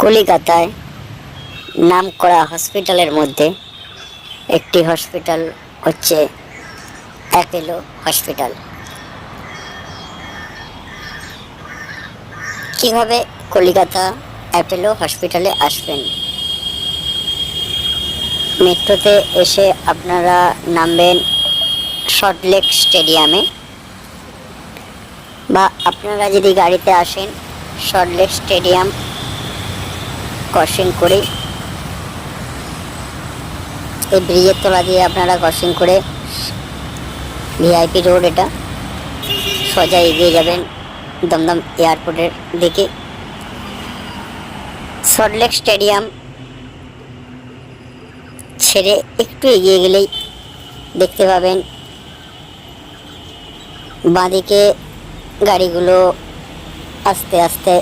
কলিকাতায় নামকরা হসপিটালের মধ্যে একটি হসপিটাল হচ্ছে অ্যাপোলো হসপিটাল। কিভাবে কলিকাতা অ্যাপোলো হসপিটালে আসবেন? মেট্রোতে এসে আপনারা নামবেন সল্টলেক স্টেডিয়ামে, বা আপনারা যদি গাড়িতে আসেন সল্টলেক স্টেডিয়াম ক্রসিং করে এই ব্রিজের তলা দিয়ে আপনারা ক্রসিং করে ভিআইপি রোড, এটা সোজা এগিয়ে যাবেন দমদম এয়ারপোর্টের দিকে। সল্টলেক স্টেডিয়াম ছেড়ে একটু এগিয়ে গেলেই দেখতে পাবেন বাঁদিকে গাড়িগুলো আস্তে আস্তে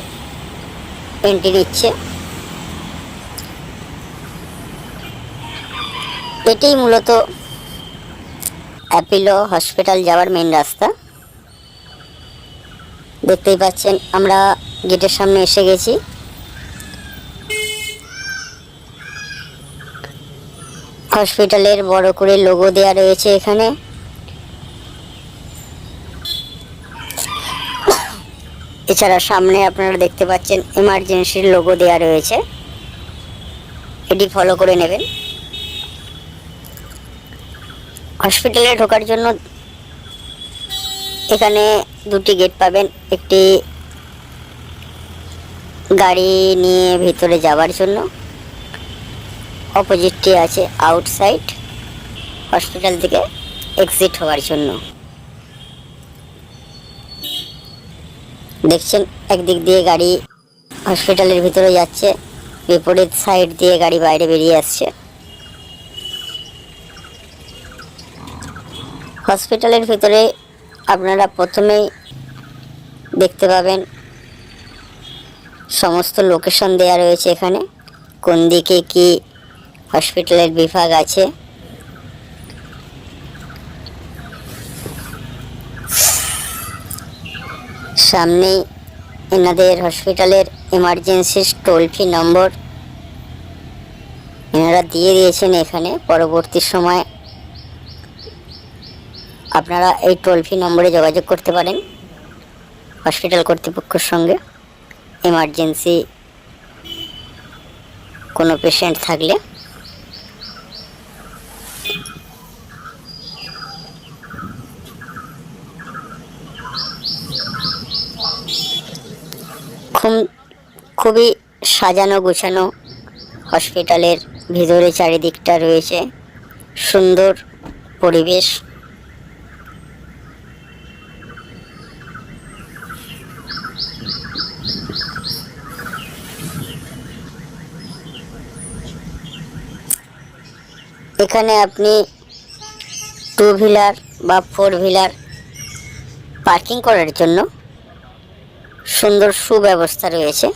এন্ট্রি নিচ্ছে। এটাই মূলত অ্যাপোলো হসপিটাল যাওয়ার মেন রাস্তা। দেখতেই পাচ্ছেন আমরা গেটের সামনে এসে গেছি। হসপিটালের বড় করে লোগো দেওয়া রয়েছে এখানে। এছাড়া সামনে আপনারা দেখতে পাচ্ছেন এমার্জেন্সির লোগো দেওয়া রয়েছে, এটি ফলো করে নেবেন। হসপিটালে ঢোকার জন্য এখানে দুটি গেট পাবেন, একটি গাড়ি নিয়ে ভিতরে যাওয়ার জন্য, অপোজিটটি আছে আউটসাইড হসপিটাল থেকে এক্সিট হওয়ার জন্য। দেখছেন একদিক দিয়ে গাড়ি হসপিটালের ভিতরে যাচ্ছে, বিপরীত সাইড দিয়ে গাড়ি বাইরে বেরিয়ে আসছে। হসপিটালের ভিতরে আপনারা প্রথমেই দেখতে পাবেন সমস্ত লোকেশন দেয়া রয়েছে এখানে, কোন দিকে কি হসপিটালের বিভাগ আছে। সামনেই এনাদের হসপিটালের এমার্জেন্সি টোল ফ্রি নম্বর এনারা দিয়ে দিয়েছেন এখানে। পরবর্তী সময় আপনারা এই টোল ফ্রি নম্বরে যোগাযোগ করতে পারেন হসপিটাল কর্তৃপক্ষের সঙ্গে, এমার্জেন্সি কোনো পেশেন্ট থাকলে। খুবই সাজানো গোছানো হসপিটালের ভিতরে, চারিদিকটা রয়েছে সুন্দর পরিবেশ। এখানে আপনি 2 হুইলার বা 4 হুইলার পার্কিং করার জন্য সুন্দর সুব্যবস্থা রয়েছে।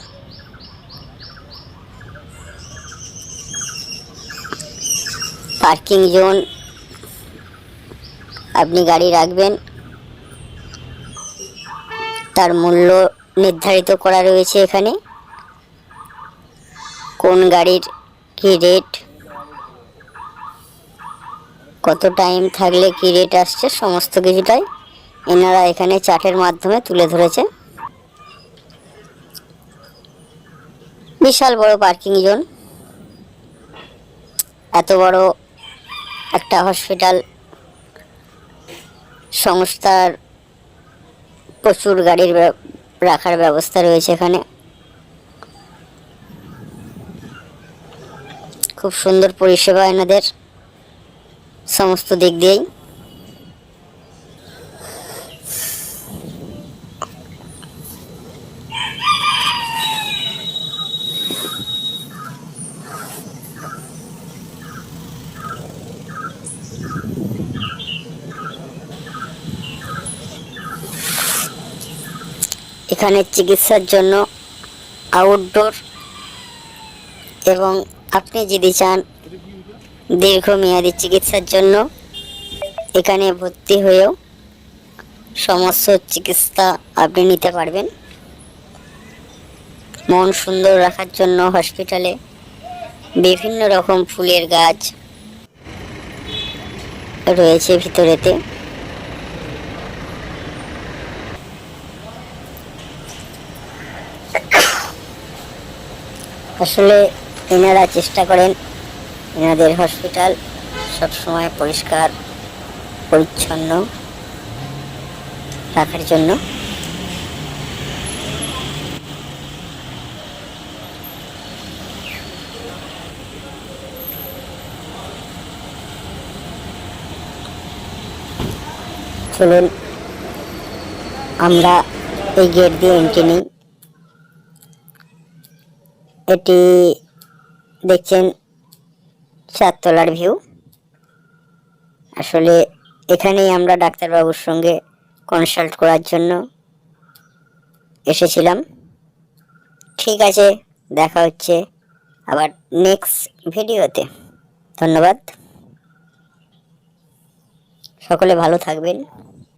পার্কিং জোন আপনি গাড়ি রাখবেন, তার মূল্য নির্ধারিত করা রয়েছে এখানে, কোন গাড়ির কি রেট, কত টাইম থাকলে কি রেট আসছে, সমস্ত কিছুটাই এনারা এখানে চার্টের মাধ্যমে তুলে ধরেছে। বিশাল বড় পার্কিং জোন। এত বড় একটা হসপিটাল সংস্থার প্রচুর গাড়ির রাখার ব্যবস্থা রয়েছে এখানে। খুব সুন্দর পরিষেবা এনাদের সমস্ত দিক দিয়েই। এখানে চিকিৎসার জন্য আউটডোর, এবং আপনি যদি চান দীর্ঘমেয়াদী চিকিৎসার জন্য এখানে ভর্তি হয়েও সমস্ত চিকিৎসা আপনি নিতে পারবেন। মন সুন্দর রাখার জন্য হসপিটালে বিভিন্ন রকম ফুলের গাছ রয়েছে ভিতরেতে। আসলে এনারা চেষ্টা করেন এনাদের হসপিটাল সবসময় পরিষ্কার পরিচ্ছন্ন রাখার জন্য। চলুন আমরা এই গেট দিয়ে এন্ট্রি নিই। এটি দেখছেন 4 তলার ভিউ। আসলে এখানেই আমরা ডাক্তারবাবুর সঙ্গে কনসাল্ট করার জন্য এসেছিলাম। ঠিক আছে, দেখা হচ্ছে আবার নেক্সট ভিডিওতে। ধন্যবাদ, সকলে ভালো থাকবেন।